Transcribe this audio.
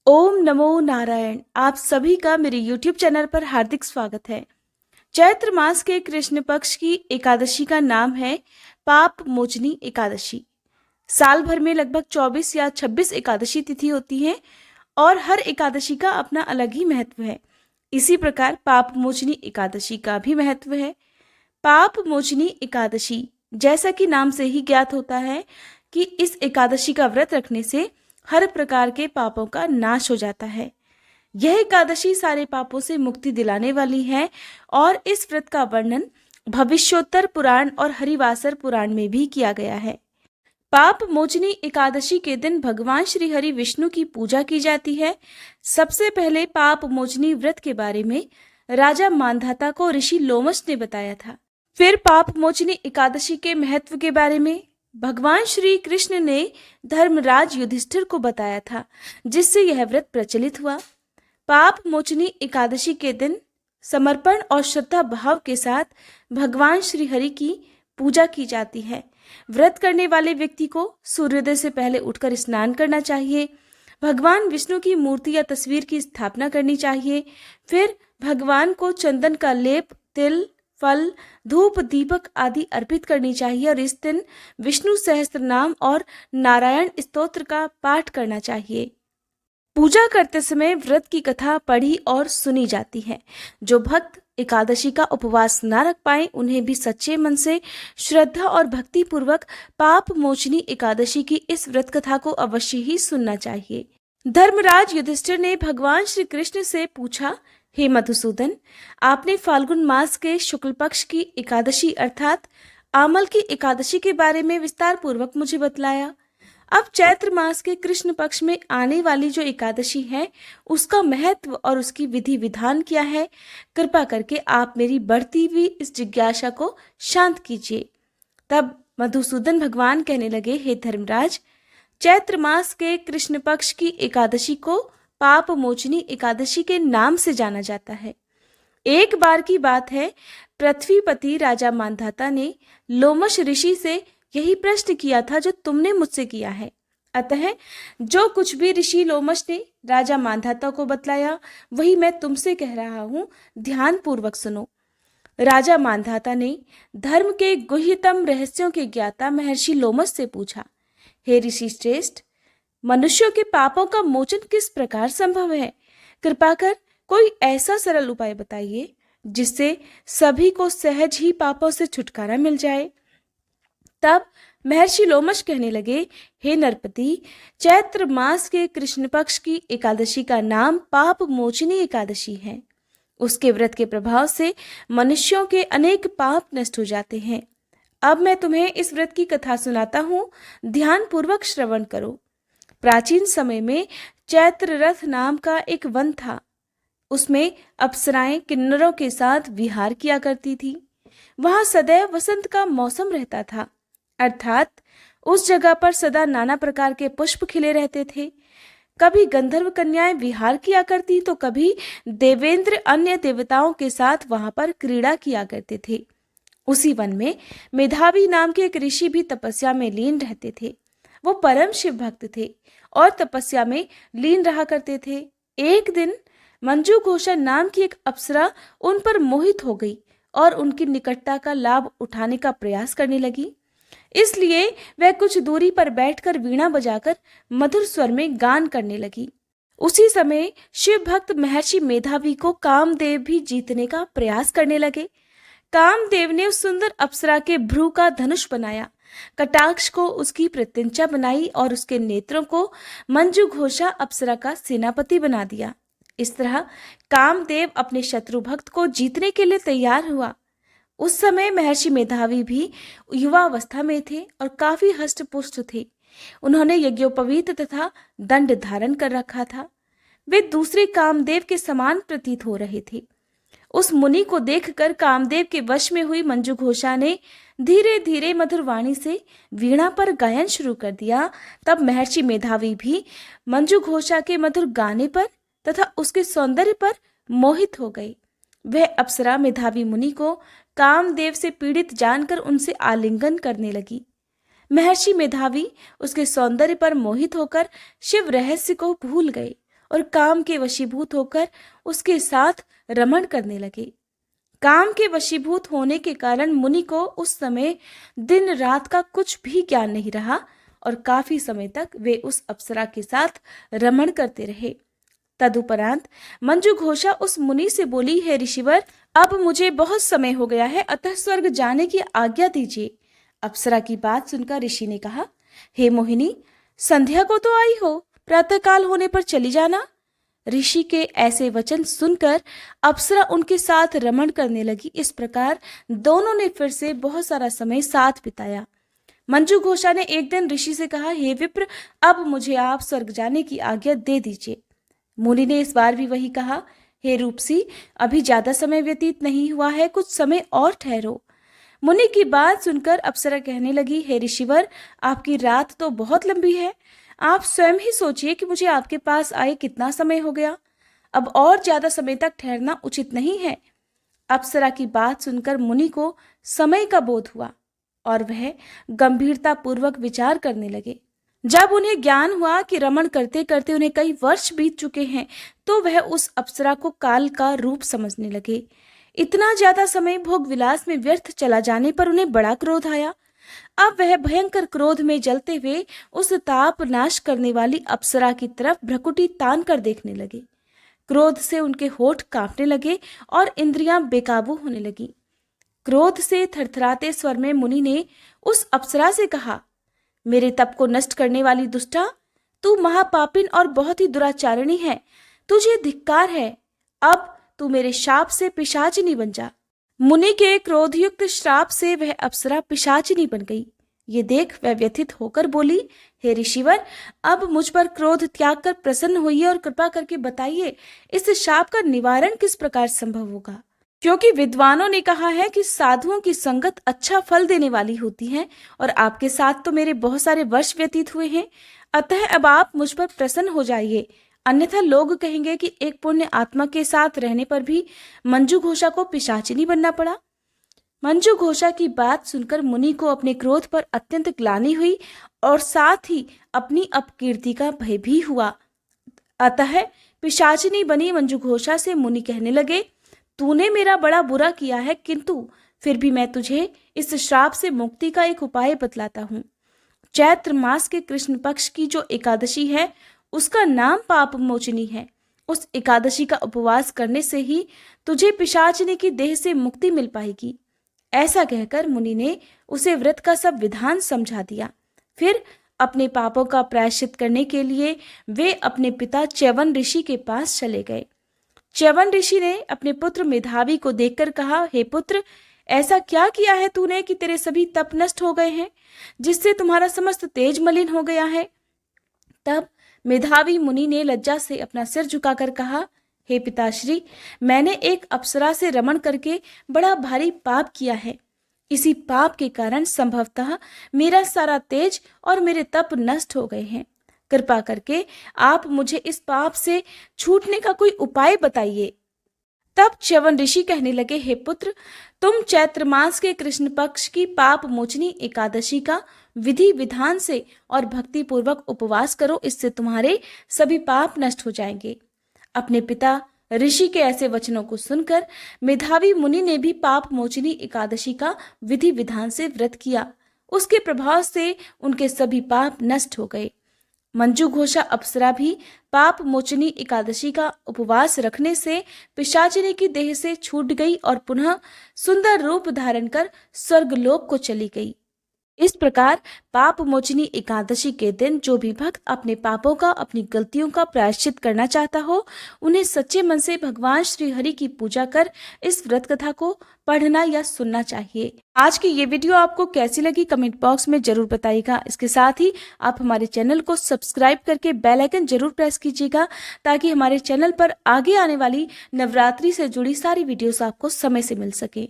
ओम नमो नारायण। आप सभी का मेरे YouTube चैनल पर हार्दिक स्वागत है। चैत्र मास के कृष्ण पक्ष की एकादशी का नाम है पाप मोचनी एकादशी। साल भर में लगभग 24 या 26 एकादशी तिथि होती है और हर एकादशी का अपना अलग ही महत्व है। इसी प्रकार पाप मोचनी एकादशी का भी महत्व है। पाप मोचनी एकादशी, जैसा कि नाम से ही ज्ञात होता है कि इस एकादशी का व्रत रखने से हर प्रकार के पापों का नाश हो जाता है। यह एकादशी सारे पापों से मुक्ति दिलाने वाली है और इस व्रत का वर्णन भविष्योत्तर पुराण और हरिवासर पुराण में भी किया गया है। पाप मोचनी एकादशी के दिन भगवान श्री हरि विष्णु की पूजा की जाती है। सबसे पहले पाप मोचनी व्रत के बारे में राजा मांधाता को ऋषि लोमश ने बताया था। फिर पाप मोचनी एकादशी के महत्व के बारे में भगवान श्री कृष्ण ने धर्मराज युधिष्ठिर को बताया था, जिससे यह व्रत प्रचलित हुआ। पाप मोचनी एकादशी के दिन समर्पण और श्रद्धा भाव के साथ भगवान श्री हरि की पूजा की जाती है। व्रत करने वाले व्यक्ति को सूर्योदय से पहले उठकर स्नान करना चाहिए। भगवान विष्णु की मूर्ति या तस्वीर की स्थापना करनी चाहिए। फिर भगवान को चंदन का लेप, तिल, फल, धूप, दीपक आदि अर्पित करनी चाहिए और इस दिन विष्णु सहस्त्र नाम और नारायण स्तोत्र का पाठ करना चाहिए। पूजा करते समय व्रत की कथा पढ़ी और सुनी जाती है। जो भक्त एकादशी का उपवास न रख पाए उन्हें भी सच्चे मन से श्रद्धा और भक्ति पूर्वक पाप मोचनी एकादशी की इस व्रत कथा को अवश्य ही सुनना चाहिए। धर्मराज युधिष्ठिर ने भगवान श्री कृष्ण से पूछा, हे मधुसूदन, आपने फाल्गुन मास के शुक्ल पक्ष की एकादशी अर्थात आमल की एकादशी के बारे में विस्तार पूर्वक मुझे बतलाया। अब चैत्र मास के कृष्ण पक्ष में आने वाली जो एकादशी है उसका महत्व और उसकी विधि विधान क्या है, कृपा करके आप मेरी बढ़ती हुई इस जिज्ञासा को शांत कीजिए। तब मधुसूदन भगवान कहने लगे, हे धर्मराज, चैत्र मास के कृष्ण पक्ष की एकादशी को पाप मोचनी एकादशी के नाम से जाना जाता है। एक बार की बात है, पृथ्वीपति राजा मांधाता ने लोमश ऋषि से यही प्रश्न किया था जो तुमने मुझसे किया है। अतः जो कुछ भी ऋषि लोमश ने राजा मांधाता को बतलाया वही मैं तुमसे कह रहा हूं, ध्यान पूर्वक सुनो। राजा मांधाता ने धर्म के गुह्यतम रहस्यों के ज्ञाता महर्षि लोमश से पूछा, हे ऋषि श्रेष्ठ, मनुष्यों के पापों का मोचन किस प्रकार संभव है? कृपा कर कोई ऐसा सरल उपाय बताइए जिससे सभी को सहज ही पापों से छुटकारा मिल जाए। तब महर्षि लोमश कहने लगे, हे नरपति, चैत्र मास के कृष्ण पक्ष की एकादशी का नाम पाप मोचनी एकादशी है। उसके व्रत के प्रभाव से मनुष्यों के अनेक पाप नष्ट हो जाते हैं। अब मैं तुम्हें इस व्रत की कथा सुनाता हूँ, ध्यान पूर्वक श्रवण करो। प्राचीन समय में चैत्र रथ नाम का एक वन था। उसमें अप्सराएं किन्नरों के साथ विहार किया करती थी। वहां सदैव वसंत का मौसम रहता था, अर्थात उस जगह पर सदा नाना प्रकार के पुष्प खिले रहते थे। कभी गंधर्व कन्याएं विहार किया करती तो कभी देवेंद्र अन्य देवताओं के साथ वहां पर क्रीड़ा किया करते थे। उसी वन में मेधावी नाम के एक ऋषि भी तपस्या में लीन रहते थे। वो परम शिव भक्त थे और तपस्या में लीन रहा करते थे। एक दिन मंजू घोषा नाम की एक अप्सरा उन पर मोहित हो गई और उनकी निकटता का लाभ उठाने का प्रयास करने लगी। इसलिए वह कुछ दूरी पर बैठकर वीणा बजाकर मधुर स्वर में गान करने लगी। उसी समय शिव भक्त महर्षि मेधावी को कामदेव भी जीतने का प्रयास करने लगे। कामदेव ने उस सुंदर अप्सरा के भ्रू का धनुष बनाया, कटाक्ष को उसकी प्रत्यंचा बनाई और उसके नेत्रों को मंजू घोषा अप्सरा का सेनापति बना दिया। इस तरह कामदेव अपने शत्रु भक्त को जीतने के लिए तैयार हुआ। उस समय महर्षि मेधावी भी युवावस्था में थे और काफी हष्ट-पुष्ट थे। उन्होंने यज्ञोपवीत तथा दंड धारण कर रखा था। वे दूसरे कामदेव के समान प्रतीत हो रहे थे। उस मुनि को देखकर कामदेव के वश में हुई मंजू घोषा ने धीरे धीरे मधुर वाणी से वीणा पर गायन शुरू कर दिया। तब महर्षि मेधावी भी मंजू घोषा के मधुर गाने पर तथा उसके सौंदर्य पर मोहित हो गए। वह अप्सरा मेधावी मुनि को कामदेव से पीड़ित जानकर उनसे आलिंगन करने लगी। महर्षि मेधावी उसके सौंदर्य पर मोहित होकर शिव रहस्य को भूल गए और काम के वशीभूत होकर उसके साथ रमण करने लगे। काम के वशीभूत होने के कारण मुनि को उस समय दिन रात का कुछ भी ज्ञान नहीं रहा और काफी समय तक वे उस अप्सरा के साथ रमण करते रहे। तदुपरांत मंजू घोषा उस मुनि से बोली, हे ऋषिवर, अब मुझे बहुत समय हो गया है, अतः स्वर्ग जाने की आज्ञा दीजिए। अप्सरा की बात सुनकर ऋषि ने कहा, हे मोहिनी, संध्या को तो आई हो, प्रातःकाल होने पर चली जाना। ऋषि के ऐसे वचन सुनकर अप्सरा उनके साथ रमण करने लगी। इस प्रकार दोनों ने फिर से बहुत सारा समय साथ बिताया। मंजू घोषा ने एक दिन ऋषि से कहा, हे विप्र, अब मुझे आप स्वर्ग जाने की आज्ञा दे दीजिए। मुनि ने इस बार भी वही कहा, हे रूपसी, अभी ज्यादा समय व्यतीत नहीं हुआ है, कुछ समय और ठहरो। मुनि की बात सुनकर अप्सरा कहने लगी, हे ऋषिवर, आपकी रात तो बहुत लंबी है, आप स्वयं ही सोचिए कि मुझे आपके पास आए कितना समय हो गया, अब और ज्यादा समय तक ठहरना उचित नहीं है। अप्सरा की बात सुनकर मुनि को समय का बोध हुआ और वह गंभीरता पूर्वक विचार करने लगे। जब उन्हें ज्ञान हुआ कि रमण करते करते उन्हें कई वर्ष बीत चुके हैं, तो वह उस अप्सरा को काल का रूप समझने लगे। इतना ज्यादा समय भोग विलास में व्यर्थ चला जाने पर उन्हें बड़ा क्रोध आया। अब वह भयंकर क्रोध में जलते हुए उस ताप नाश करने वाली अप्सरा की तरफ भ्रकुटी तान कर देखने लगे। क्रोध से उनके होठ कांपने लगे और इंद्रियां बेकाबू होने लगी। क्रोध से थरथराते स्वर में मुनि ने उस अप्सरा से कहा, मेरे तप को नष्ट करने वाली दुष्टा, तू महापापिन और बहुत ही दुराचारिणी है, तुझे धिक्कार है, अब तू मेरे शाप से पिशाचिनी बन जा। मुनि के क्रोधयुक्त श्राप से वह अप्सरा पिशाचिनी बन गई। ये देख वह व्यथित होकर बोली, हे ऋषिवर, अब मुझ पर क्रोध त्याग कर प्रसन्न होइए और कृपा करके बताइए, इस शाप का निवारण किस प्रकार संभव होगा। क्योंकि विद्वानों ने कहा है कि साधुओं की संगत अच्छा फल देने वाली होती है और आपके साथ तो मेरे बहुत सारे वर्ष व्यतीत हुए हैं, अतः अब आप मुझ पर प्रसन्न हो जाइए, अन्यथा लोग कहेंगे कि एक पुण्य आत्मा के साथ रहने पर भी मंजू घोषा को पिशाचिनी बनना पड़ा। मंजू घोषा की बात सुनकर मुनि को अपने क्रोध पर अत्यंत ग्लानि हुई और साथ ही अपनी अपकीर्ति का भय भी हुआ। अतः पिशाचिनी बनी मंजू घोषा से मुनि कहने लगे, तूने मेरा बड़ा बुरा किया है, किंतु फिर भी मैं तुझे इस श्राप से मुक्ति का एक उपाय बतलाता हूँ। चैत्र मास के कृष्ण पक्ष की जो एकादशी है, उसका नाम पाप मोचनी है। उस एकादशी का उपवास करने से ही तुझे पिशाचिनी की देह से मुक्ति मिल पाएगी। ऐसा कहकर मुनि ने उसे व्रत का सब विधान समझा दिया। फिर अपने पापों का प्रायश्चित करने के लिए वे अपने पिता च्यवन ऋषि के पास चले गए। च्यवन ऋषि ने अपने पुत्र मेधावी को देखकर कहा, हे पुत्र, ऐसा क्या किया है तूने कि तेरे सभी तप नष्ट हो गए हैं, जिससे तुम्हारा समस्त तेज मलिन हो गया है। तब मेधावी मुनि ने लज्जा से अपना सिर झुकाकर कहा, हे पिताश्री, मैंने एक अप्सरा से रमण करके बड़ा भारी पाप किया है। इसी पाप के कारण संभवतः मेरा सारा तेज और मेरे तप नष्ट हो गए हैं। कृपा करके आप मुझे इस पाप से छूटने का कोई उपाय बताइए। तब च्यवन ऋषि कहने लगे, हे पुत्र, तुम चैत्र मास के कृष्ण पक्ष की पाप मोचनी एकादशी का विधि विधान से और भक्ति पूर्वक उपवास करो, इससे तुम्हारे सभी पाप नष्ट हो जाएंगे। अपने पिता ऋषि के ऐसे वचनों को सुनकर मेधावी मुनि ने भी पाप मोचनी एकादशी का विधि विधान से व्रत किया। उसके प्रभाव से उनके सभी पाप नष्ट हो गए। मंजू घोषा अप्सरा भी पाप मोचनी एकादशी का उपवास रखने से पिशाचिनी की देह से छूट गई और पुनः सुंदर रूप धारण कर स्वर्गलोक को चली गई। इस प्रकार पाप मोचनी एकादशी के दिन जो भी भक्त अपने पापों का, अपनी गलतियों का प्रायश्चित करना चाहता हो, उन्हें सच्चे मन से भगवान श्री हरि की पूजा कर इस व्रत कथा को पढ़ना या सुनना चाहिए। आज की ये वीडियो आपको कैसी लगी कमेंट बॉक्स में जरूर बताइएगा। इसके साथ ही आप हमारे चैनल को सब्सक्राइब करके बेल आइकन जरूर प्रेस कीजिएगा, ताकि हमारे चैनल पर आगे आने वाली नवरात्रि से जुड़ी सारी वीडियोस आपको समय से मिल सके।